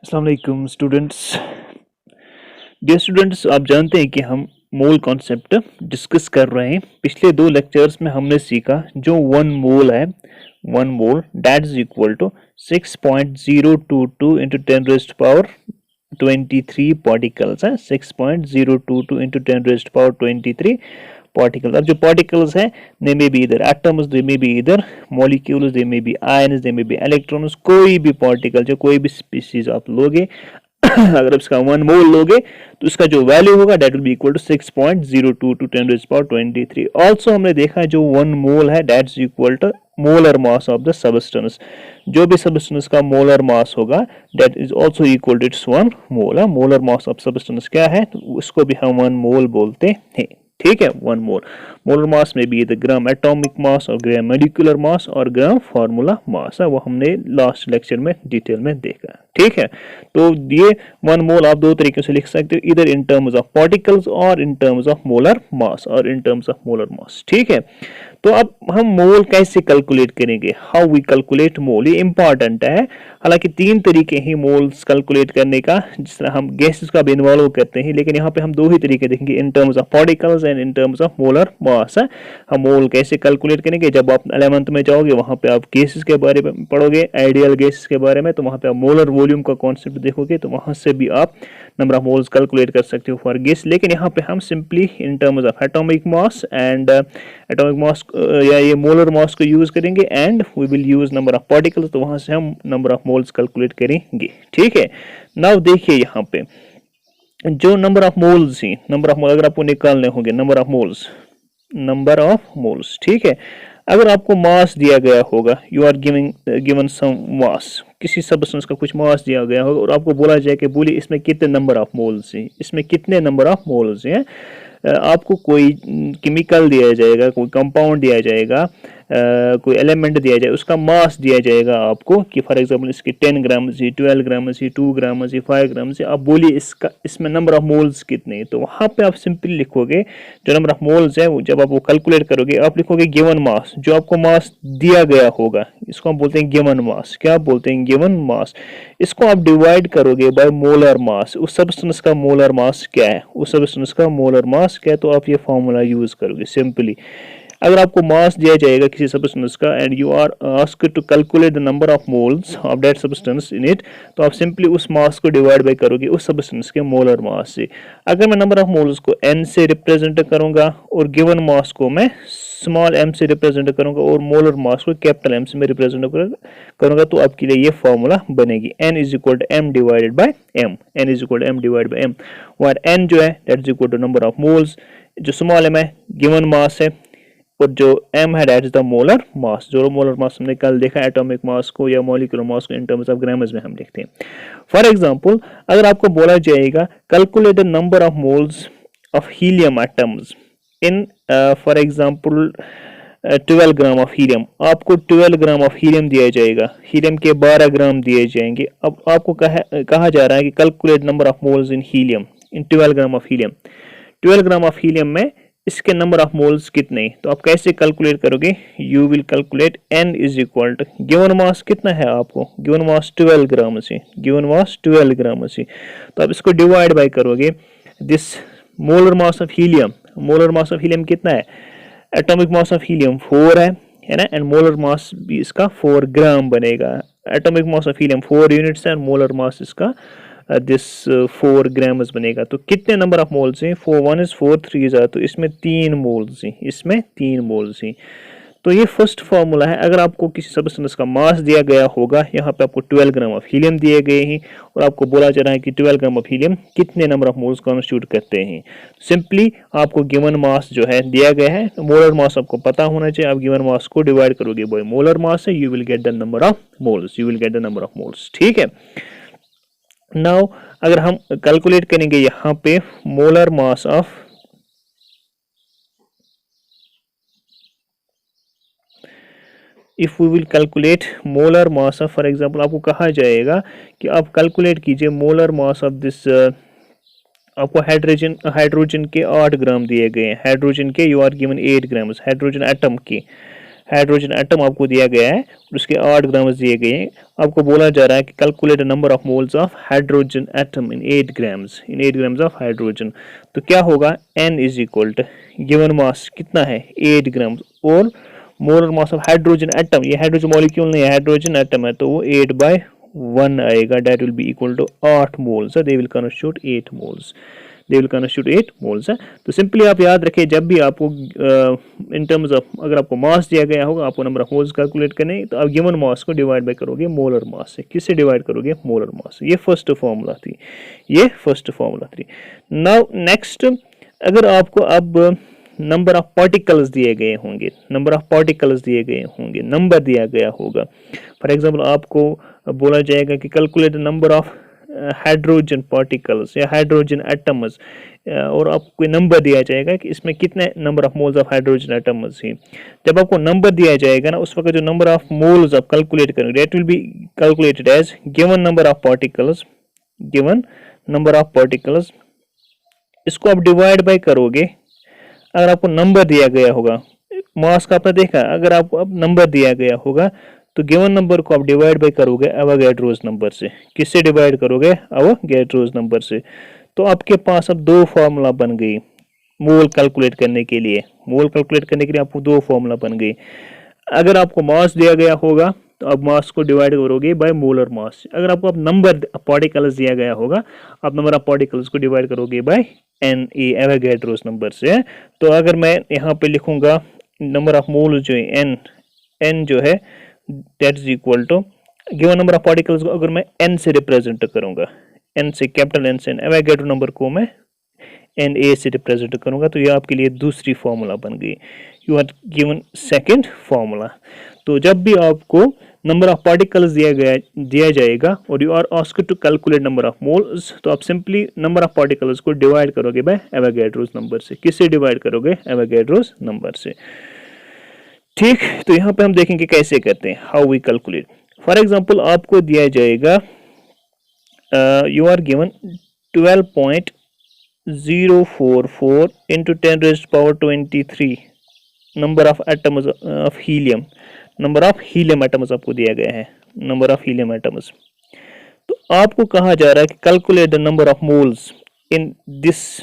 अस्सलाम वालेकुम students. Dear students, आप जानते हैं कि हम मोल कॉन्सेप्ट डिस्कस कर रहे हैं। पिछले दो लेक्चर्स में हमने सीखा जो वन मोल है, one mole that is equal to 6.022 into 10 raised power 23 particles है। 6.022 इंटू 10 रेज़्ड पावर 23 पार्टिकल्स। अब जो पार्टिकल्स है, दे मे बी इधर एटम्स, दे मे बी इधर molecules, they may be ions, they may be electrons. कोई भी particle, जो कोई भी स्पीशीज आप लोगे अगर आप इसका वन मोल लोगे तो इसका जो वैल्यू होगा that will be equal to 6.02 to 10 raised power 23। Also हमने देखा जो वन मोल है that is equal to molar mass of the substance. जो भी सबस्टेंस का मोलर मास होगा that is also equal to its one mole. Molar mass of substance क्या है, तो उसको भी हम वन मोल बोलते हैं। ठीक है, वन मोल। मोलर मास में भी ग्राम एटॉमिक मास और ग्राम मॉलिक्यूलर मास और ग्राम फार्मूला मास है, वो हमने लास्ट लेक्चर में डिटेल में देखा। ठीक है, तो ये वन मोल आप दो तरीके से लिख सकते हो, इधर इन टर्म्स ऑफ पार्टिकल्स और in terms of molar mass और in terms of molar mass. ठीक है, तो अब हम मोल कैसे कैलकुलेट करेंगे, हाउ वी कैलकुलेट मोल, ये इंपॉर्टेंट है। हालांकि तीन तरीके हैं मोल्स कैलकुलेट करने का, जिस तरह हम गैसेस का भी इन्वॉल्व करते हैं, लेकिन यहाँ पे हम दो ही तरीके देखेंगे, इन terms of particles and in terms of molar मास। हम मोल कैसे कैलकुलेट करेंगे, जब आप 11th में जाओगे वहां पे आप गैसेस के बारे में पढ़ोगे, आइडियल गैसेस के बारे में, तो वहां पे आप मोलर वॉल्यूम का कॉन्सेप्ट देखोगे, तो वहां से भी आप नंबर ऑफ मोल्स कैलकुलेट कर सकते हो फॉर गैस। लेकिन यहाँ पे हम simply in terms of atomic mass and atomic mass या ये मोलर मास को यूज करेंगे and we will use number of particles, तो वहां से हम नंबर ऑफ मोल्स कैलकुलेट करेंगे। ठीक है, नाउ देखिए यहाँ पे जो नंबर ऑफ मोल्स हैं, नंबर ऑफ मोल अगर आपको निकालने होंगे, number of moles, number of moles. ठीक है, अगर आपको मास दिया गया होगा, यू आर गिवन सम मास, किसी सबस्टेंस का कुछ मास दिया गया होगा और आपको बोला जाए कि बोलिए इसमें कितने नंबर ऑफ मोल्स हैं, इसमें कितने नंबर ऑफ मोल्स हैं। आपको कोई केमिकल दिया जाएगा, कोई कंपाउंड दिया जाएगा, कोई एलिमेंट दिया जाए, उसका मास दिया जाएगा आपको कि फॉर एग्जांपल इसके 10 ग्राम से, 12 ग्राम से, 2 ग्राम से, 5 ग्राम से, आप बोलिए इसका इसमें नंबर ऑफ मोल्स कितने, तो वहां पे आप सिंपली लिखोगे जो नंबर ऑफ मोल्स है, वो जब आप वो कैलकुलेट करोगे आप लिखोगे गिवन मास, जो आपको मास दिया गया होगा, इसको हम बोलते हैं गिवन मास। क्या बोलते हैं, गिवन मास। इसको आप डिवाइड करोगे बाय मोलर मास, उस सबस्टेंस का मोलर मास क्या है, उस सबस्टेंस का मोलर मास क्या है, तो आप ये फॉर्मूला यूज करोगे सिंपली। अगर आपको मास दिया जाएगा किसी सबस्टेंस का and you are asked to calculate the number of moles of that substance in it, तो आप सिंपली उस मास को डिवाइड बाय करोगे उस सबस्टेंस के मोलर मास से। अगर मैं नंबर ऑफ मोल्स को n से रिप्रेजेंट करूंगा और गिवन मास को मैं स्मॉल m से रिप्रेजेंट करूंगा और मोलर मास को कैपिटल M से मैं रिप्रेजेंट करूंगा, तो आपके लिए ये फॉर्मूला बनेगी n is equal to m divided by m, n is equal to m divided by m, और n जो है that is equal to number of moles, जो स्मॉल m है गिवन मास है, और जो m है that is the molar mass. जो मोलर मास हमने कल देखा एटॉमिक मास को या मॉलिक्यूलर मास को इन टर्म्स ऑफ ग्राम्स में हम लिखते हैं। फॉर एग्जांपल, अगर आपको बोला जाएगा calculate the number of moles of helium atoms in for example 12 gram of helium, आपको 12 ग्राम ऑफ हीलियम दिया जाएगा, हीलियम के 12 ग्राम दिए जाएंगे। अब आपको कहा जा रहा है कि calculate number of moles in helium in 12 gram of helium. 12 gram of helium में इसके नंबर ऑफ मोल्स कितने, तो आप कैसे कैलकुलेट करोगे, you will calculate n is equal to given mass कितना है आपको, गिवन मास 12 ग्राम से, गिवन मास 12 ग्राम से, तो आप इसको डिवाइड बाय करोगे this molar mass of helium. Molar mass of helium कितना है, एटॉमिक मास ऑफ हीलियम 4 है ना, एंड मोलर मास भी इसका 4 ग्राम बनेगा। Atomic mass of helium 4 units है, मोलर मास इसका दिस 4 ग्राम्स बनेगा। तो कितने नंबर ऑफ मोल्स हैं, 4 1 इज 4 3 इज, तो इसमें 3 मोल्स हैं, इसमें 3 मोल्स हैं। तो ये फर्स्ट फार्मूला है। अगर आपको किसी सबस्टेंस का मास दिया गया होगा, यहाँ पे आपको 12 ग्राम ऑफ हीलियम दिए गए हैं और आपको बोला जा रहा है कि 12 ग्राम ऑफ हीलियम कितने नंबर ऑफ मोल्स कॉन्स्टिट्यूट करते हैं, सिंपली आपको गिवन मास जो है दिया गया है, मोलर मास आपको पता होना चाहिए, आप गिवन मास को डिवाइड करोगे बाय मोलर मास से, you will get the number of moles, you will get the number of moles. ठीक है, नाउ अगर हम कैलकुलेट करेंगे यहाँ पे molar mass of, if we will calculate molar mass of, for example आपको कहा जाएगा कि आप कैलकुलेट कीजिए मोलर मास ऑफ दिस, आपको हाइड्रोजन के 8 ग्राम दिए गए हैं, हाइड्रोजन के you are given 8 grams, hydrogen atom के, हाइड्रोजन एटम आपको दिया गया है और उसके 8 ग्राम्स दिए गए हैं। आपको बोला जा रहा है कि calculate the number of moles of hydrogen atom in 8 grams of hydrogen. तो क्या होगा, n is equal to given mass कितना है 8 ग्राम्स और molar mass of hydrogen atom, ये हाइड्रोजन मॉलिक्यूल नहीं है, हाइड्रोजन एटम है, तो वो 8/1 आएगा, that will be equal to 8 moles, they will constitute 8 moles, they will constitute 8 moles है। तो सिंपली आप याद रखें, जब भी आपको इन टर्म्स ऑफ अगर आपको मास दिया गया होगा, आपको नंबर ऑफ मोल्स कैलकुलेट करने, तो आप गिवन मास को डिवाइड बाय करोगे मोलर मास से। किससे डिवाइड करोगे, मोलर मास से। ये फर्स्ट फार्मूला थी, ये फर्स्ट फार्मूला थी। नाउ नेक्स्ट, अगर आपको अब नंबर ऑफ पार्टिकल्स दिए गए होंगे, नंबर ऑफ पार्टिकल्स दिए गए होंगे, नंबर दिया गया होगा, फॉर एग्जांपल आपको बोला जाएगा कि calculate the number of hydrogen particles या हाइड्रोजन एटम्स, और आपको कोई नंबर दिया जाएगा कि इसमें कितने number of moles of hydrogen atoms हैं। जब आपको नंबर दिया जाएगा ना, उस वक्त जो नंबर ऑफ मोल्स आप कैलकुलेट करेंगे, that will be calculated as given number of particles, given number of particles, इसको आप डिवाइड बाय करोगे। अगर आपको नंबर दिया गया होगा, मास का आपने देखा, अगर आपको अब नंबर दिया गया होगा तो गिवन नंबर को आप डिवाइड बाय करोगे एवोगैड्रोस नंबर से। किससे डिवाइड करोगे, एवोगैड्रोस नंबर से। तो आपके पास अब दो फार्मूला बन गई मोल कैलकुलेट करने के लिए। मोल कैलकुलेट करने के लिए आपको दो फार्मूला बन गई। अगर आपको मास दिया गया होगा तो आप मास को डिवाइड करोगे बाय मोलर मास। अगर आपको अब नंबर पार्टिकल्स दिया गया होगा, आप नंबर ऑफ पार्टिकल्स को डिवाइड करोगे बाय एन, ए एवोगैड्रोस नंबर से। तो अगर मैं यहाँ पे लिखूंगा नंबर ऑफ मोल जो है एन, एन जो है that is equal to given number of particles को अगर मैं एन से रिप्रेजेंट करूंगा, एन से, कैपिटल एन से, एवोगैड्रो नंबर को मैं एन ए से रिप्रेजेंट करूंगा, तो ये आपके लिए दूसरी फार्मूला बन गई। You are given second formula. तो जब भी आपको नंबर ऑफ पार्टिकल्स दिया जाएगा और you are asked to calculate number of moles, तो आप सिंपली नंबर ऑफ पार्टिकल्स को डिवाइड करोगे बाय एवोगैड्रोस नंबर से। किससे डिवाइड करोगे, एवोगैड्रोस नंबर से। ठीक, तो यहाँ पे हम देखेंगे कैसे करते हैं, how we calculate. For example आपको दिया जाएगा you are given 12.044 into 10 raised power 23 number of atoms of helium, number of helium atoms आपको दिया गया है, नंबर ऑफ हीलियम एटम्स। तो आपको कहा जा रहा है कि calculate the number of moles in this,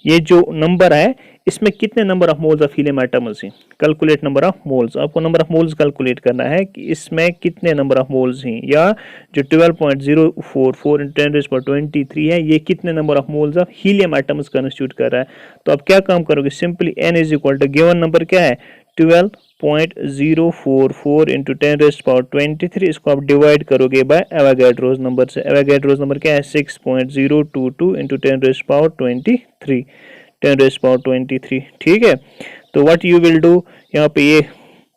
ये जो नंबर है इसमें कितने number of moles of helium atoms हैं। कैलकुलेट नंबर ऑफ मोल्स, आपको नंबर ऑफ मोल्स कैलकुलेट करना है कि इसमें कितने नंबर ऑफ मोल्स हैं, या जो 12.044 × 10⁻23 है, ये कितने number of moles of helium atoms constitute कर रहा है। तो आप क्या काम करोगे, simply n is equal to given number क्या है 12.044 × 10⁻23, इसको आप डिवाइड करोगे बाय एवोगैड्रोस नंबर से। एवोगैड्रोस नंबर क्या है 6.022 × 10⁻23, 10⁻23। ठीक है, तो व्हाट यू विल डू, यहाँ पे ये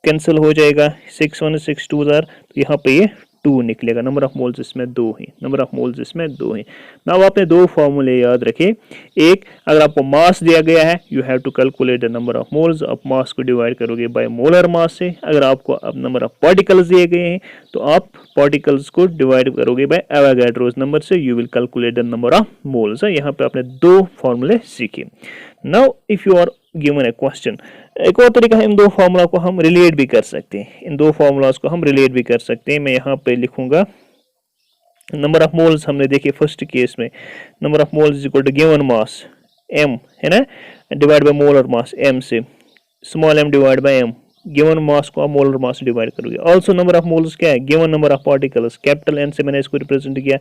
कैंसिल हो जाएगा, 6 1 6 2 जार, तो यहाँ पे ये 2 निकलेगा। नंबर ऑफ मोल्स इसमें 2 है, नंबर ऑफ मोल्स इसमें 2 है। नाउ आपने दो फॉर्मूले याद रखे। एक, अगर आपको मास दिया गया है, you have to calculate the number of moles, आप मास को डिवाइड करोगे बाय मोलर मास से। अगर आपको अब नंबर ऑफ पार्टिकल्स दिए गए हैं, तो आप पार्टिकल्स को डिवाइड करोगे बाय एवोगैड्रोस नंबर से, you will calculate the number of moles. यहाँ पे आपने दो फॉर्मूले सीखे। Now if you are given a question, एक और तरीका है, इन दो फार्मूला को हम रिलेट भी कर सकते हैं, इन दो फार्मूलाज को हम रिलेट भी कर सकते हैं। मैं यहाँ पे लिखूंगा नंबर ऑफ मोल्स, हमने देखे फर्स्ट केस में number of moles is equal to given mass m है ना, divide by molar mass m से, small m divide by m, given mass को आप मोलर मास से डिवाइड करोगे। ऑल्सो नंबर ऑफ मोल्स क्या है, given number of particles, capital N से मैंने इसको रिप्रेजेंट किया,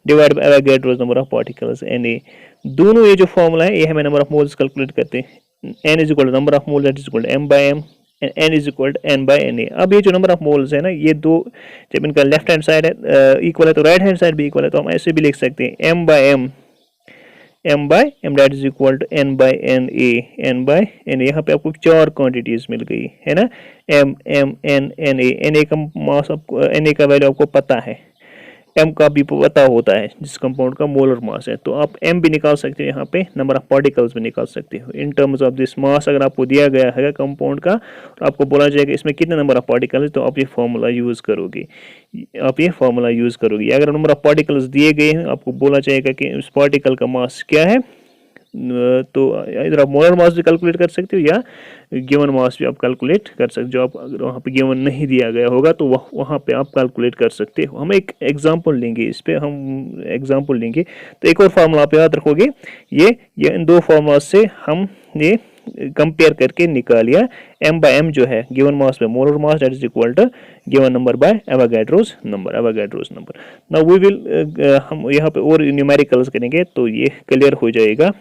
divide by Avogadro's number of particles Na। दोनों ये जो फॉर्मूला है, ये हमें नंबर ऑफ मोल्स कैलकुलेट करते हैं। n is equal to number of mole that is equal to m by m, and n is equal to n by Na। अब ये जो नंबर ऑफ मोल्स है ना, ये दो जब इनका लेफ्ट हैंड साइड है इक्वल है, तो राइट हैंड साइड भी इक्वल है, तो हम ऐसे भी लिख सकते हैं m by m that is equal to n by Na, n by Na। यहाँ पे आपको 4 क्वांटिटीज मिल गई है ना, m m n Na का मास आपको, Na का वैल्यू आपको पता है, m का भी पता होता है जिस कंपाउंड का मोलर मास है, तो आप m भी निकाल सकते हो, यहाँ पे नंबर ऑफ पार्टिकल्स भी निकाल सकते हो इन टर्म्स ऑफ दिस मास। अगर आपको दिया गया है कंपाउंड का और आपको बोला जाएगा इसमें कितने नंबर ऑफ पार्टिकल्स, तो आप ये फॉर्मूला यूज करोगे, आप ये फॉर्मूला यूज करोगे। अगर नंबर ऑफ पार्टिकल्स दिए गए हैं, आपको बोला जाएगा कि इस पार्टिकल का मास क्या है, तो इधर आप मोलर मास भी कैलकुलेट कर सकते हो या गिवन मास भी आप कैलकुलेट कर सकते हो। जो आप अगर वहाँ पे गिवन नहीं दिया गया होगा तो वहाँ पे आप कैलकुलेट कर सकते हो। हम एक एग्जांपल लेंगे, इस पे हम एग्जांपल लेंगे। तो एक और फार्मूला आप याद रखोगे, ये इन दो फार्मूला से हम ये कंपेयर करके निकालिया। m by m जो है given mass by molar mass, that is equal to given number by Avogadro's number. Now we will हम यहाँ पे और न्यूमेरिकल्स करेंगे तो ये क्लियर हो जाएगा।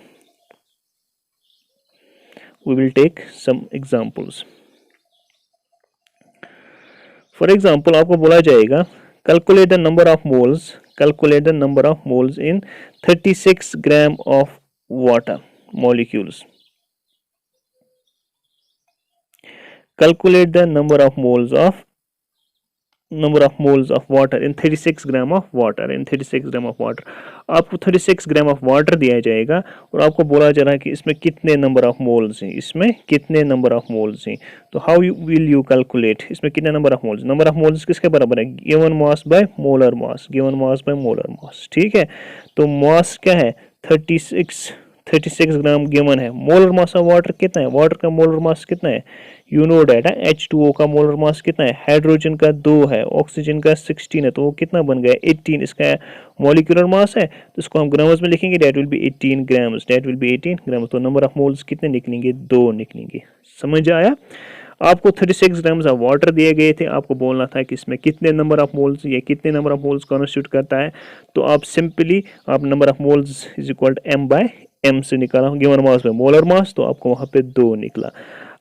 We will take some examples. For example, आपको बोला जाएगा calculate the number of moles in 36 gram of water molecules. Calculate the number of moles of water in 36 gram of water. आपको 36 ग्राम ऑफ वाटर दिया जाएगा और आपको बोला जा रहा है कि इसमें कितने नंबर ऑफ मोल्स हैं, तो how you will you calculate इसमें कितने नंबर ऑफ मोल्स किसके बराबर है, given mass by molar mass. ठीक है, तो मास क्या है 36 ग्राम गिवन है। मोलर मास ऑफ वाटर कितना है, वाटर का मोलर मास कितना है, यू नो डेटा H2O का मोलर मास कितना है, हाइड्रोजन का 2 है, ऑक्सीजन का 16 है, तो वो कितना बन गया 18। इसका मॉलिक्यूलर मास है तो इसको हम ग्राम्स में लिखेंगे, दैट विल बी 18 ग्राम्स। तो नंबर ऑफ मोल्स कितने निकलेंगे, 2 निकलेंगे। समझ आया? आपको 36 ग्राम्स ऑफ वाटर दिए गए थे, आपको बोलना था कि इसमें कितने नंबर ऑफ मोल्स, ये कितने नंबर ऑफ मोल्स कॉन्स्टिट्यूट करता है। तो आप सिंपली आप number of moles is equal to m by m से निकाला, गिवन मास में मोलर मास, तो आपको वहां पे 2 निकला।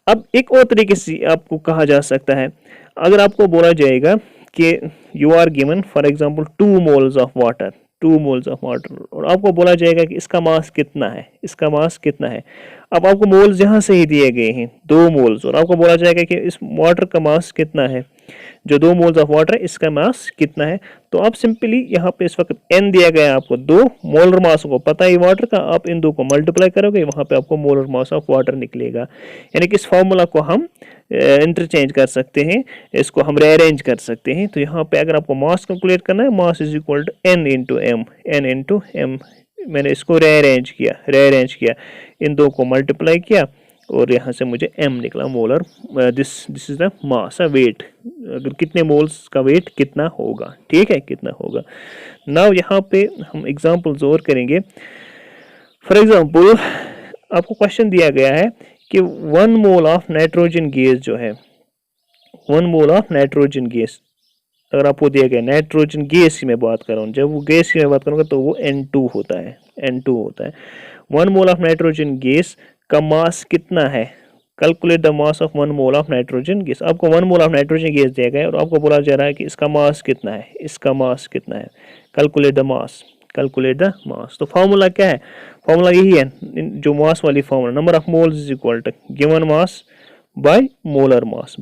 अब एक और तरीके से आपको कहा जा सकता है, अगर आपको बोला जाएगा कि you are given for example 2 moles of water और आपको बोला जाएगा कि इसका मास कितना है, अब आपको मोल्स यहाँ से ही दिए गए हैं 2 मोल्स, और आपको बोला जाएगा कि इस वाटर का मास कितना है, जो 2 मोल्स ऑफ वाटर है इसका मास कितना है। तो आप सिंपली यहाँ पे इस वक्त n दिया गया है आपको, 2 मोलर मास को पता है वाटर का, आप इन 2 को मल्टीप्लाई करोगे, वहां पे आपको मोलर मास ऑफ वाटर निकलेगा। यानी कि इस फॉर्मूला को हम इंटरचेंज कर सकते हैं, इसको हम रीअरेंज कर सकते हैं। तो यहाँ पे अगर आपको मास कैलकुलेट करना है, mass is equal to n into m। मैंने इसको रीअरेंज किया, इन 2 को मल्टीप्लाई किया और यहाँ से मुझे m निकला molar. This is the mass weight, अगर कितने मोल्स का वेट कितना होगा। ठीक है, कितना होगा। नाउ यहाँ पे हम एग्जांपल्स और करेंगे। फॉर एग्जांपल आपको क्वेश्चन दिया गया है कि 1 मोल ऑफ नाइट्रोजन गैस जो है, 1 मोल ऑफ नाइट्रोजन गैस, अगर आपको दिया गया नाइट्रोजन गैस की मैं बात कर रहा हूँ, जब वो गैस की मैं बात करूँगा तो वो N2 होता है। 1 मोल ऑफ नाइट्रोजन गैस का मास कितना है, calculate the mass of 1 mole of nitrogen gas. आपको 1 मोल ऑफ नाइट्रोजन गैस दिया गया है और आपको बोला जा रहा है कि इसका मास कितना है, कैलकुलेट द मास। तो फार्मूला क्या है, फार्मूला यही है जो मास वाली formula, number of moles is equal to given mass by molar mass.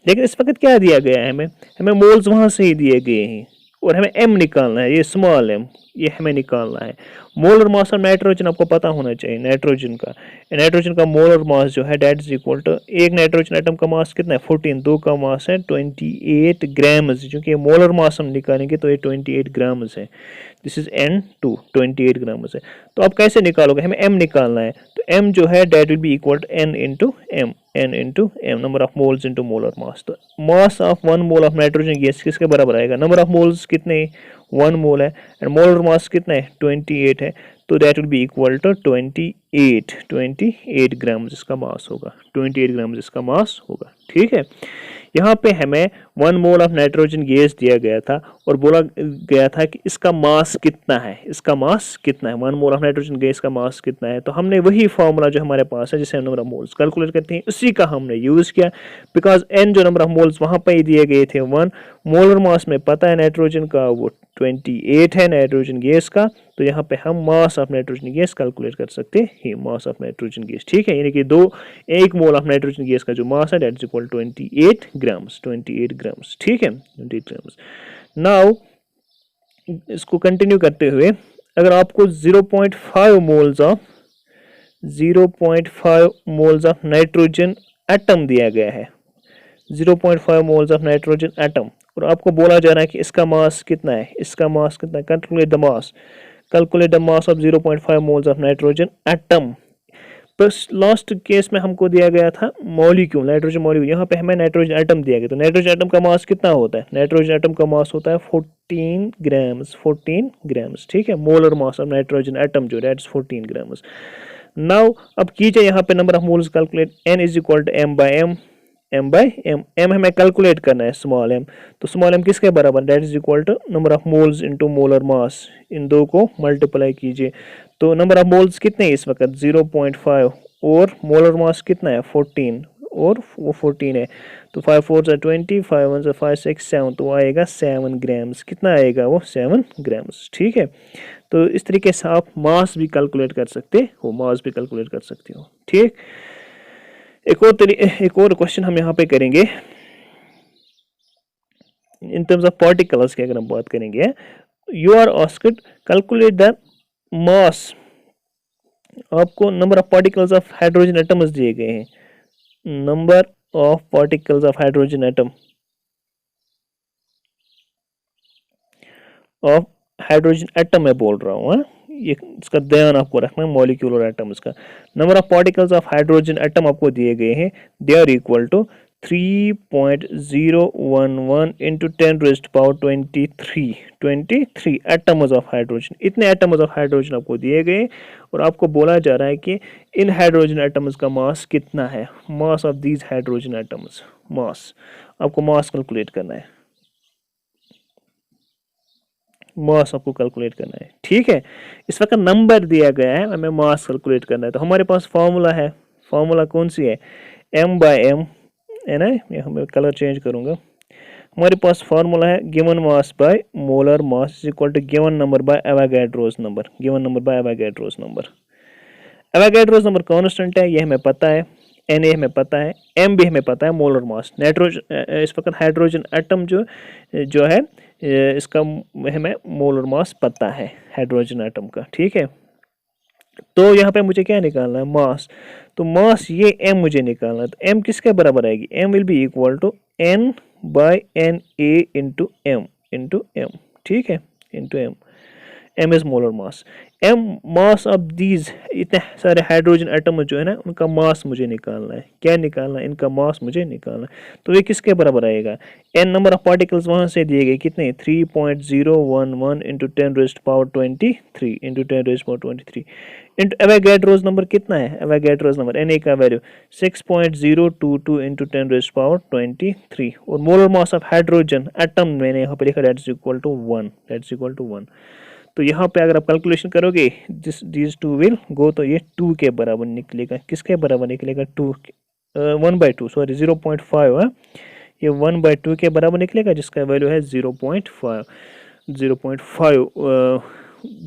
लेकिन इस वक्त क्या दिया गया है, हमें मोल्स वहां से ही दिए गए हैं और हमें m निकालना है, ये स्मॉल m, ये हमें निकालना है। मोलर मास ऑफ नाइट्रोजन आपको पता होना चाहिए, नाइट्रोजन का मोलर मास जो है दैट इज इक्वल टू, एक नाइट्रोजन एटम का मास कितना है 14, 2 का मास है 28 ग्राम्स, क्योंकि मोलर मास हम निकालेंगे तो ये 28 ग्राम्स है। दिस इज N2, 28 ग्राम्स है। तो आप कैसे निकालोगे, हमें m निकालना है, तो m जो है that will be equal to n into m, number of moles into molar mass. तो mass of 1 mole of nitrogen gas किसके बराबर आएगा, नंबर ऑफ मोल्स कितने 1 मोल है एंड मोलर मास कितना है 28 है, तो that will be equal to 28 grams इसका मास होगा, 28 ग्राम्स इसका मास होगा। ठीक है, यहाँ पे हमें 1 मोल ऑफ नाइट्रोजन गैस दिया गया था और बोला गया था कि इसका मास कितना है, 1 मोल ऑफ नाइट्रोजन गैस का मास कितना है। तो हमने वही फार्मूला जो हमारे पास है जिसे हम नंबर ऑफ मोल्स कैलकुलेट करते हैं, उसी का हमने यूज किया, बिकॉज n जो नंबर ऑफ मोल्स वहां पर ही दिए गए थे 1, मोलर मास में पता है नाइट्रोजन का वो 28 है नाइट्रोजन गैस का, तो यहाँ पे हम मास ऑफ नाइट्रोजन गैस कैलकुलेट कर सकते हैं, मास ऑफ नाइट्रोजन गैस। ठीक है, यानी कि 1 मोल ऑफ नाइट्रोजन गैस का जो मास है दैट इज इक्वल 28 ग्राम्स। ठीक है, 28 ग्राम्स। नाउ इसको कंटिन्यू करते हुए, अगर आपको 0.5 मोल्स ऑफ नाइट्रोजन एटम दिया गया है, 0.5 मोल्स ऑफ नाइट्रोजन एटम, और आपको बोला जा रहा है कि इसका मास कितना है, calculate calculate the mass of 0.5 moles of nitrogen atom. बस लास्ट केस में हमको दिया गया था मॉलिक्यूल, नाइट्रोजन मॉलिक्यूल, यहाँ पे हमें नाइट्रोजन एटम दिया गया। तो नाइट्रोजन एटम का मास कितना होता है? नाइट्रोजन एटम का मास होता है 14 ग्राम्स, 14 ग्राम्स, ठीक है। Molar mass of nitrogen atom जो दैट इज 14 ग्राम्स। नाउ अब कीजिए यहाँ पे number of moles calculate, n is equal to m by M, m by M, m हमें कैलकुलेट करना है स्मॉल m, तो स्मॉल m किसके बराबर? That is equal to number of moles into molar mass, इन दो को मल्टीप्लाई कीजिए। तो नंबर ऑफ मोल्स कितने हैं इस वक्त? 0.5, और मोलर मास कितना है? 14, और वो 14 है, तो 5 4 से 20, 5 1 से 5 6 7, तो आएगा 7 ग्राम्स। कितना आएगा वो? 7 ग्राम्स, ठीक है। तो इस तरीके से आप मास भी कैलकुलेट कर सकते हो, मास भी कैलकुलेट कर सकते हो, ठीक। एक और क्वेश्चन हम यहाँ पे करेंगे इन टर्म्स ऑफ पार्टिकल्स की। अगर हम बात करेंगे, you are asked calculate the mass, आपको number of particles of hydrogen atoms दिए गए हैं, number of particles of hydrogen atom, of hydrogen atom मैं बोल रहा हूँ, ये इसका ध्यान आपको रखना है, मॉलिक्यूल और एटम्स का। Number of particles of hydrogen atom आपको दिए गए हैं, they are equal to 3.011 into 10⁻23 atoms of hydrogen. इतने एटम्स ऑफ हाइड्रोजन आपको दिए गए, और आपको बोला जा रहा है कि इन हाइड्रोजन एटम्स का मास कितना है, mass of these hydrogen atoms, mass, आपको मास कैलकुलेट करना है, मास आपको कैलकुलेट करना है, ठीक है। इस वक्त नंबर दिया गया है, हमें मास कैलकुलेट करना है, तो हमारे पास फार्मूला है, फार्मूला कौन सी है? m बाई एम है ना, मैं कलर चेंज करूंगा। हमारे पास फार्मूला है given mass by molar mass is equal to given number by Avogadro's number, given number by Avogadro's number. Avogadro's number constant है, ये हमें पता है, Na हमें पता है, m भी हमें पता है, मोलर मास। नाइट्रोजन इस वक्त हाइड्रोजन एटम जो जो है इसका हमें मोलर मास पता है हाइड्रोजन एटम का, ठीक है। तो यहाँ पे मुझे क्या निकालना है? मास। तो मास ये m मुझे निकालना है, तो m किसके बराबर आएगी? m will be equal to n by N A into M, ठीक है, into M. m is molar mass, m mass of these, इतने सारे हाइड्रोजन एटम जो है ना, उनका मास मुझे निकालना है। क्या निकालना है? इनका मास मुझे निकालना है। तो ये किसके बराबर आएगा? n नंबर ऑफ पार्टिकल्स वहां से दिए गए कितने? 3.011 into 10⁻23 into 10⁻23 into Avogadro's number कितना है? एवोगैड्रोस नंबर Na का वैल्यू 6.022 इंटू 10⁻23, और molar mass of hydrogen atom मैंने यहाँ पे लिखा, that is equal to 1, that is equal to 1। तो यहाँ पे अगर आप कैलकुलेशन करोगे दिस टू विल गो, तो ये 2 के बराबर निकलेगा। किसके बराबर निकलेगा? 1/2, सॉरी 0.5 है, ये 1/2 के बराबर निकलेगा, जिसका वैल्यू है 0.5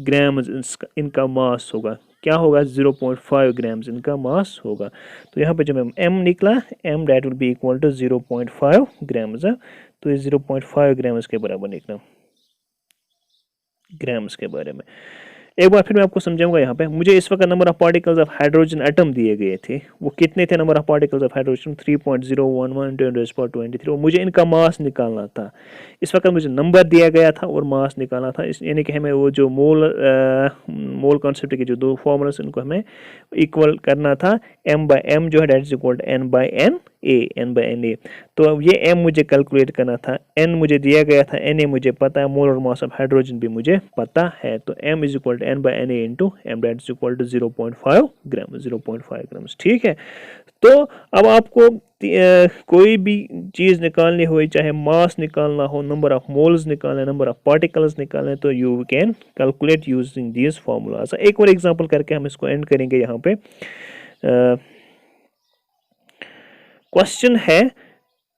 ग्राम्स इनका मास होगा। क्या होगा? 0.5 ग्राम्स इनका मास होगा। तो यहाँ पे जब m निकला, m that will be equal to 0.5 grams है, तो ये 0.5 ग्राम्स के बराबर निकला, ग्राम्स के बारे में। एक बार फिर मैं आपको समझाऊंगा। यहाँ पे मुझे इस वक्त number of particles of hydrogen atom दिए गए थे, वो कितने थे? Number of particles of hydrogen 3.011 10⁻23, और मुझे इनका मास निकालना था। इस वक्त मुझे नंबर दिया गया था और मास निकालना था, इस यानी कि हमें वो जो मोल कॉन्सेप्ट के जो दो फॉर्मूलास उनको हमें इक्वल करना था। m बाई एम जो है that is equal to n by N A. तो अब ये m मुझे कैलकुलेट करना था, n मुझे दिया गया था, Na मुझे पता है, मोलर मास ऑफ हाइड्रोजन भी मुझे पता है। तो m is equal to n by N A into M that is equal to 0.5 gram, 0.5 grams, ठीक है। तो अब आपको कोई भी चीज़ निकालनी हो, चाहे मास निकालना हो, नंबर ऑफ मोल्स निकालना है, नंबर ऑफ पार्टिकल्स निकालना है, तो you can calculate using this formulas. एक और एग्जांपल करके हम इसको एंड करेंगे। यहाँ पे क्वेश्चन है,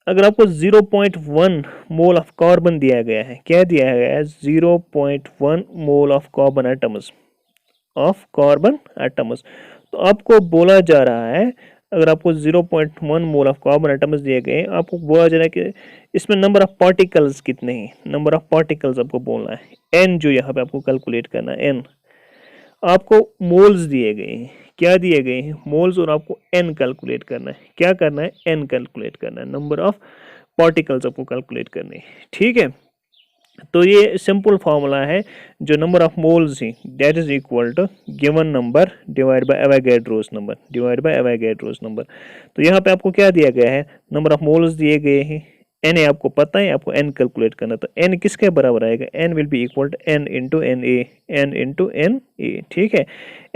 अगर आपको 0.1 मोल ऑफ कार्बन दिया गया है, क्या दिया गया है? 0.1 मोल ऑफ कार्बन एटम्स, तो आपको बोला जा रहा है, अगर आपको 0.1 मोल ऑफ कार्बन एटम्स दिए गए, आपको बोला जा रहा है कि इसमें नंबर ऑफ पार्टिकल्स कितने हैं, नंबर ऑफ पार्टिकल्स आपको बोलना है, n जो यहाँ पे आपको कैलकुलेट करना है, n। आपको मोल्स दिए गए हैं, क्या दिए गए हैं? मोल्स, और आपको n कैलकुलेट करना है। क्या करना है? n कैलकुलेट करना है, नंबर ऑफ पार्टिकल्स आपको कैलकुलेट करने हैं, ठीक है। तो ये सिंपल फार्मूला है, जो नंबर ऑफ मोल्स ही that is equal to given number divide by Avogadro's number, divide by Avogadro's number. तो यहाँ पे आपको क्या दिया गया है, नंबर ऑफ मोल्स दिए गए हैं, एन ए आपको पता है, आपको एन कैलकुलेट करना। तो एन किसके बराबर आएगा, N will be equal to N into N A, N into N A, ठीक है।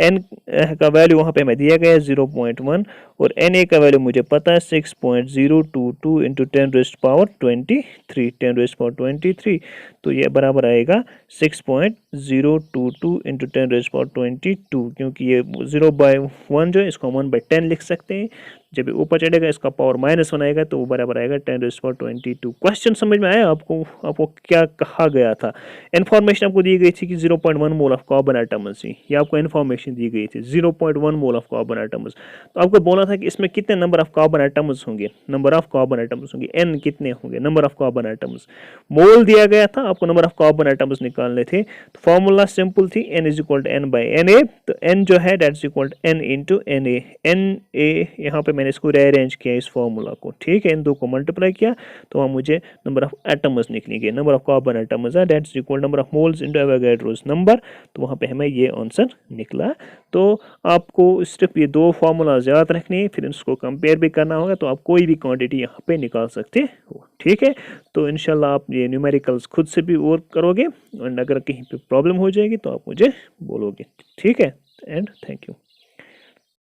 एन का वैल्यू वहाँ पे हमें दिया गया है 0.1, और एन ए का वैल्यू मुझे पता है 6.022 इंटू 10⁻23, 10⁻23। तो ये बराबर आएगा 6.022 इंटू 10⁻22, क्योंकि ये 0/1 जो है इसको हम 1/10 लिख सकते हैं। जब ये ऊपर चढ़ेगा इसका पावर -1 आएगा तो वो बराबर आएगा 10⁻22। क्वेश्चन समझ में आया आपको, आपको क्या कहा गया था। इन्फॉर्मेशन आपको दी गई थी कि 0.1 मोल ऑफ कार्बन एटम्स ही, ये आपको इन्फॉर्मेशन दी गई थी 0.1 मोल ऑफ कार्बन एटम्स। तो आपको बोला था कि इसमें कितने नंबर ऑफ कार्बन एटम्स होंगे, नंबर ऑफ कार्बन एटम्स होंगे, एन कितने होंगे, नंबर ऑफ कार्बन एटम्स। मोल दिया गया था, आपको नंबर ऑफ कार्बन एटम्स निकालने थे। तो फॉर्मूला सिंपल थी, n is equal to N by N A. तो n जो है that is equal to N into N A. N A यहाँ पे मैंने इसको रीअरेंज किया इस फॉर्मूला को, ठीक है, इन दो को मल्टीप्लाई किया तो वहाँ मुझे नंबर ऑफ एटम्स निकलेंगे, नंबर ऑफ कार्बन एटम्स है that is equal number of moles into Avogadro's number. तो वहाँ पे हमें ये आंसर निकला। तो आपको सिर्फ ये दो फार्मूलाज याद रखने हैं, फिर इसको कंपेयर भी करना होगा, तो आप कोई भी क्वांटिटी यहाँ पे निकाल सकते हो, ठीक है। तो इंशाल्लाह आप ये न्यूमेरिकल्स खुद से भी और करोगे, और अगर कहीं पे प्रॉब्लम हो जाएगी तो आप मुझे बोलोगे, ठीक है। And thank you.